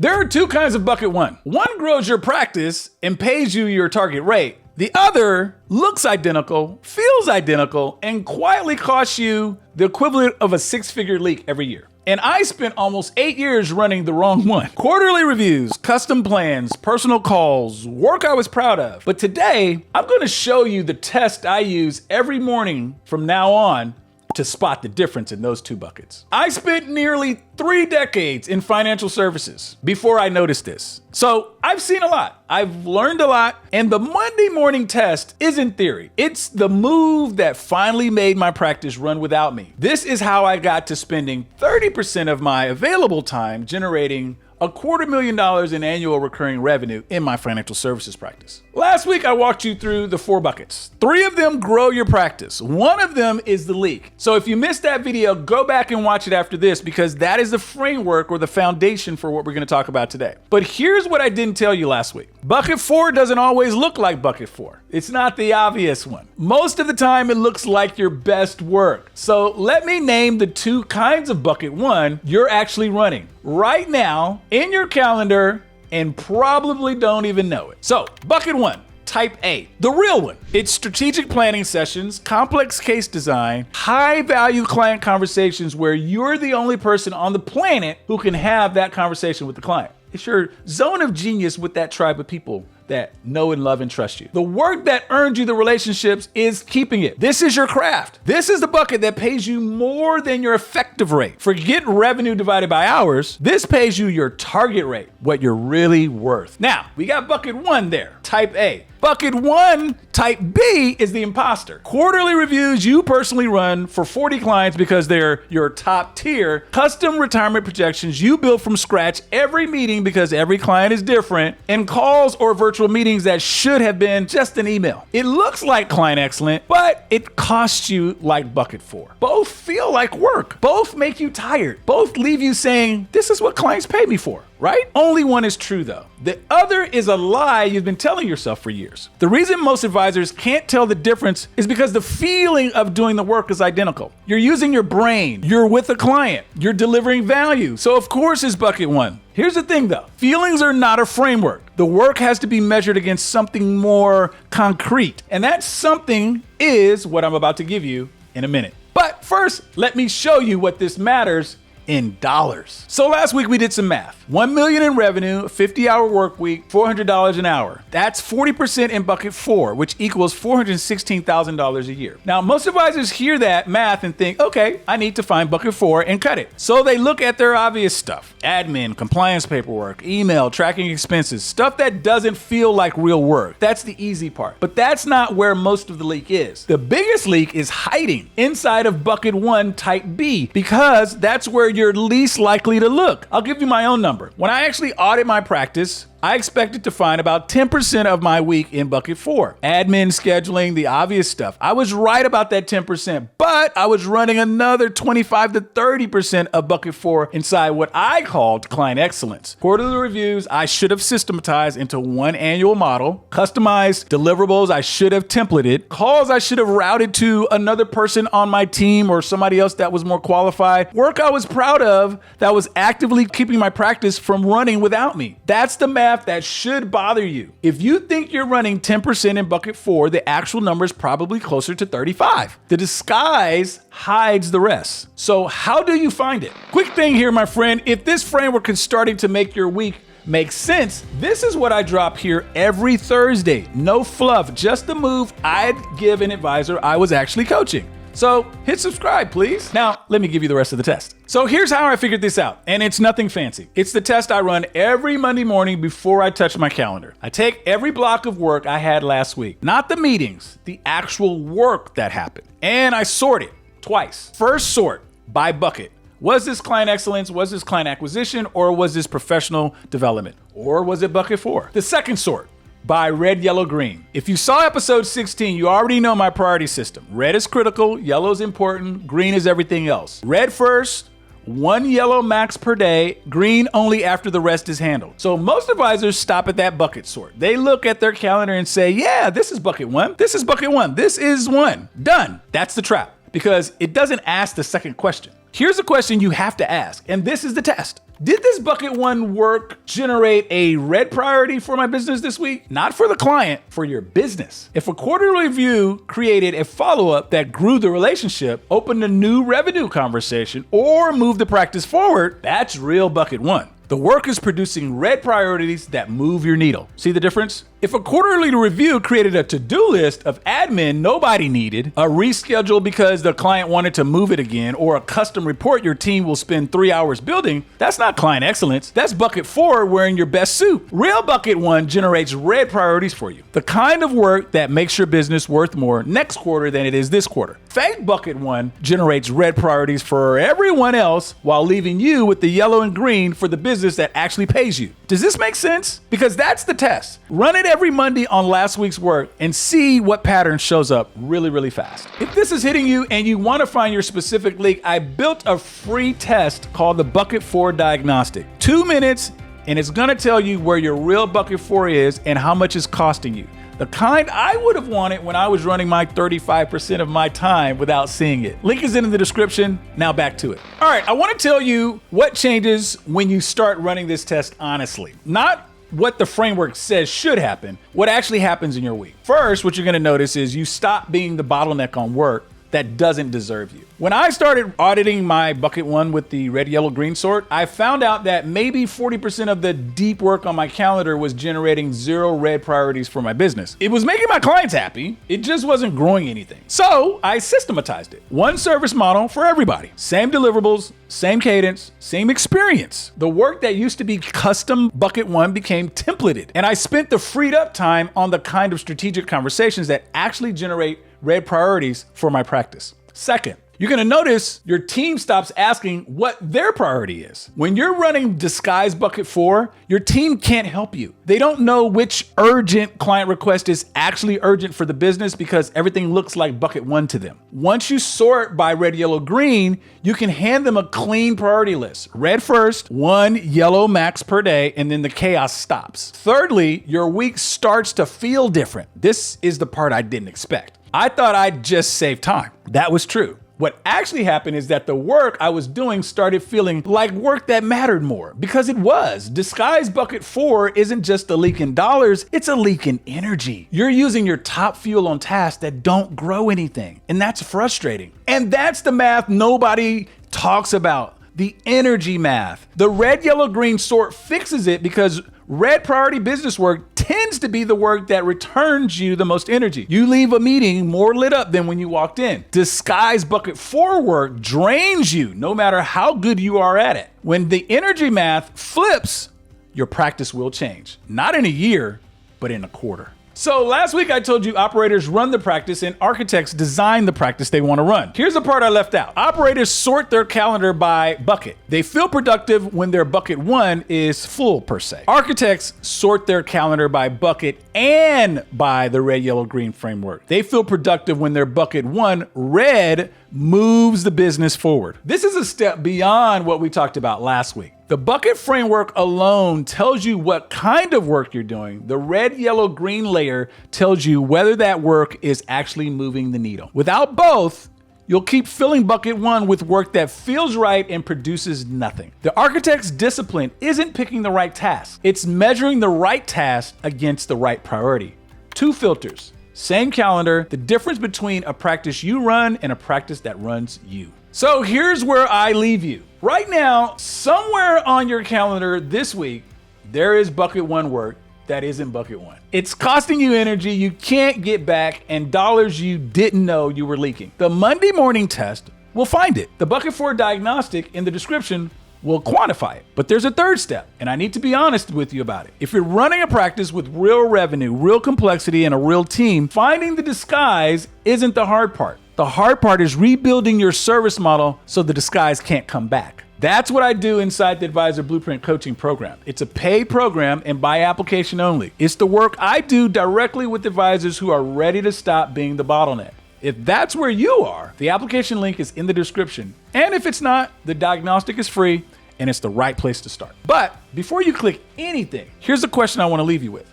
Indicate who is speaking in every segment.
Speaker 1: There are two kinds of bucket one. One grows your practice and pays you your target rate. The other looks identical, feels identical, and quietly costs you the equivalent of a six-figure leak every year. And I spent almost 8 years running the wrong one. Quarterly reviews, custom plans, personal calls, work I was proud of. But today, I'm gonna show you the test I use every morning from now on to spot the difference in those two buckets. I spent nearly 3 decades in financial services before I noticed this. So I've seen a lot, I've learned a lot, and the Monday morning test isn't theory. It's the move that finally made my practice run without me. This is how I got to spending 30% of my available time generating $250,000 in annual recurring revenue in my financial services practice. Last week, I walked you through the 4 buckets. 3 of them grow your practice. 1 of them is the leak. So if you missed that video, go back and watch it after this because that is the framework or the foundation for what we're gonna talk about today. But here's what I didn't tell you last week. Bucket 4 doesn't always look like bucket 4. It's not the obvious one. Most of the time, it looks like your best work. So let me name the 2 kinds of bucket 1 you're actually running right now in your calendar and probably don't even know it. So bucket 1, type A, the real one. It's strategic planning sessions, complex case design, high value client conversations where you're the only person on the planet who can have that conversation with the client. It's your zone of genius with that tribe of people that know and love and trust you. The work that earned you the relationships is keeping it. This is your craft. This is the bucket that pays you more than your effective rate. Forget revenue divided by hours. This pays you your target rate, what you're really worth. Now, we got bucket 1 there, type A. Bucket 1, type B, is the imposter. Quarterly reviews you personally run for 40 clients because they're your top tier. Custom retirement projections you build from scratch every meeting because every client is different. And calls or virtual meetings that should have been just an email. It looks like client excellent, but it costs you like bucket 4. Both feel like work. Both make you tired. Both leave you saying, this is what clients pay me for. Right? Only one is true though. The other is a lie you've been telling yourself for years. The reason most advisors can't tell the difference is because the feeling of doing the work is identical. You're using your brain, you're with a client, you're delivering value. So of course it's bucket 1. Here's the thing though, feelings are not a framework. The work has to be measured against something more concrete. And that something is what I'm about to give you in a minute. But first, let me show you what this matters in dollars. So last week we did some math. 1 million in revenue, 50-hour work week, $400 an hour. That's 40% in bucket 4, which equals $416,000 a year. Now, most advisors hear that math and think, okay, I need to find bucket 4 and cut it. So they look at their obvious stuff. Admin, compliance paperwork, email, tracking expenses, stuff that doesn't feel like real work. That's the easy part. But that's not where most of the leak is. The biggest leak is hiding inside of bucket 1, type B, because that's where you're least likely to look. I'll give you my own number. When I actually audit my practice, I expected to find about 10% of my week in bucket 4. Admin, scheduling, the obvious stuff. I was right about that 10%, but I was running another 25 to 30% of bucket 4 inside what I called client excellence. Quarterly reviews I should have systematized into one annual model. Customized deliverables I should have templated. Calls I should have routed to another person on my team or somebody else that was more qualified. Work I was proud of that was actively keeping my practice from running without me. That's the math that should bother you. If you think you're running 10% in bucket 4, the actual number is probably closer to 35. The disguise hides the rest. So how do you find it? Quick thing here, my friend. If this framework is starting to make your week make sense, this is what I drop here every Thursday. No fluff, just the move I'd give an advisor I was actually coaching. So hit subscribe, please. Now, let me give you the rest of the test. So here's how I figured this out, and it's nothing fancy. It's the test I run every Monday morning before I touch my calendar. I take every block of work I had last week, not the meetings, the actual work that happened, and I sort it twice. First sort by bucket. Was this client excellence? Was this client acquisition? Or was this professional development? Or was it bucket 4? The second sort by red, yellow, green. If you saw episode 16, you already know my priority system. Red is critical, yellow is important, green is everything else. Red first, 1 yellow max per day, green only after the rest is handled. So most advisors stop at that bucket sort. They look at their calendar and say, yeah, this is bucket 1. This is bucket 1. This is 1. Done. That's the trap because it doesn't ask the second question. Here's a question you have to ask, and this is the test. Did this bucket one work generate a red priority for my business this week? Not for the client, for your business. If a quarterly review created a follow-up that grew the relationship, opened a new revenue conversation, or moved the practice forward, that's real bucket one. The work is producing red priorities that move your needle. See the difference? If a quarterly review created a to-do list of admin nobody needed, a reschedule because the client wanted to move it again, or a custom report your team will spend 3 hours building, that's not client excellence. That's bucket four wearing your best suit. Real bucket one generates red priorities for you. The kind of work that makes your business worth more next quarter than it is this quarter. Fake bucket one generates red priorities for everyone else while leaving you with the yellow and green for the business that actually pays you. Does this make sense? Because that's the test. Run it every Monday on last week's work and see what pattern shows up really, really fast. If this is hitting you and you want to find your specific leak, I built a free test called the Bucket 4 Diagnostic. 2 minutes, and it's going to tell you where your real bucket 4 is and how much it's costing you. The kind I would have wanted when I was running my 35% of my time without seeing it. Link is in the description. Now back to it. All right, I want to tell you what changes when you start running this test honestly. Not what the framework says should happen, what actually happens in your week. First, what you're going to notice is you stop being the bottleneck on work that doesn't deserve you. When I started auditing my bucket one with the red, yellow, green sort, I found out that maybe 40% of the deep work on my calendar was generating 0 red priorities for my business. It was making my clients happy. It just wasn't growing anything. So I systematized it. One service model for everybody. Same deliverables, same cadence, same experience. The work that used to be custom bucket one became templated. And I spent the freed up time on the kind of strategic conversations that actually generate red priorities for my practice. Second, you're going to notice your team stops asking what their priority is. When you're running disguise bucket 4, your team can't help you. They don't know which urgent client request is actually urgent for the business because everything looks like bucket 1 to them. Once you sort by red, yellow, green, you can hand them a clean priority list. Red first, 1 yellow max per day, and then the chaos stops. Thirdly, your week starts to feel different. This is the part I didn't expect. I thought I'd just save time. That was true. What actually happened is that the work I was doing started feeling like work that mattered more, because it was. Disguise bucket 4 isn't just a leak in dollars, it's a leak in energy. You're using your top fuel on tasks that don't grow anything, and that's frustrating. And that's the math nobody talks about, the energy math. The red, yellow, green sort fixes it because red priority business work tends to be the work that returns you the most energy. You leave a meeting more lit up than when you walked in. Disguise bucket 4 work drains you no matter how good you are at it. When the energy math flips, your practice will change. Not in a year, but in a quarter. So last week I told you operators run the practice and architects design the practice they want to run. Here's the part I left out. Operators sort their calendar by bucket. They feel productive when their bucket 1 is full per se. Architects sort their calendar by bucket and by the red, yellow, green framework. They feel productive when their bucket 1 red moves the business forward. This is a step beyond what we talked about last week. The bucket framework alone tells you what kind of work you're doing. The red, yellow, green layer tells you whether that work is actually moving the needle. Without both, you'll keep filling bucket 1 with work that feels right and produces nothing. The architect's discipline isn't picking the right task. It's measuring the right task against the right priority. 2 filters, same calendar, the difference between a practice you run and a practice that runs you. So here's where I leave you. Right now, somewhere on your calendar this week, there is bucket 1 work that isn't bucket 1. It's costing you energy you can't get back and dollars you didn't know you were leaking. The Monday morning test will find it. The bucket 4 diagnostic in the description will quantify it. But there's a third step, and I need to be honest with you about it. If you're running a practice with real revenue, real complexity, and a real team, finding the disguise isn't the hard part. The hard part is rebuilding your service model so the disguise can't come back. That's what I do inside the Advisor Blueprint Coaching Program. It's a paid program and by application only. It's the work I do directly with advisors who are ready to stop being the bottleneck. If that's where you are, the application link is in the description. And if it's not, the diagnostic is free and it's the right place to start. But before you click anything, here's the question I want to leave you with.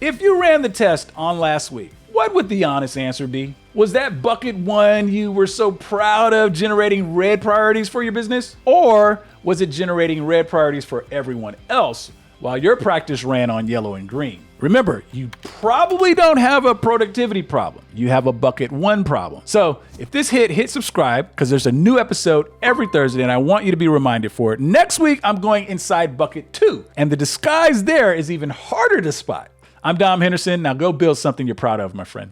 Speaker 1: If you ran the test on last week, what would the honest answer be? Was that bucket 1 you were so proud of generating red priorities for your business? Or was it generating red priorities for everyone else while your practice ran on yellow and green? Remember, you probably don't have a productivity problem. You have a bucket 1 problem. So if this hit subscribe, because there's a new episode every Thursday and I want you to be reminded for it. Next week, I'm going inside bucket 2, and the disguise there is even harder to spot. I'm Dom Henderson. Now go build something you're proud of, my friend.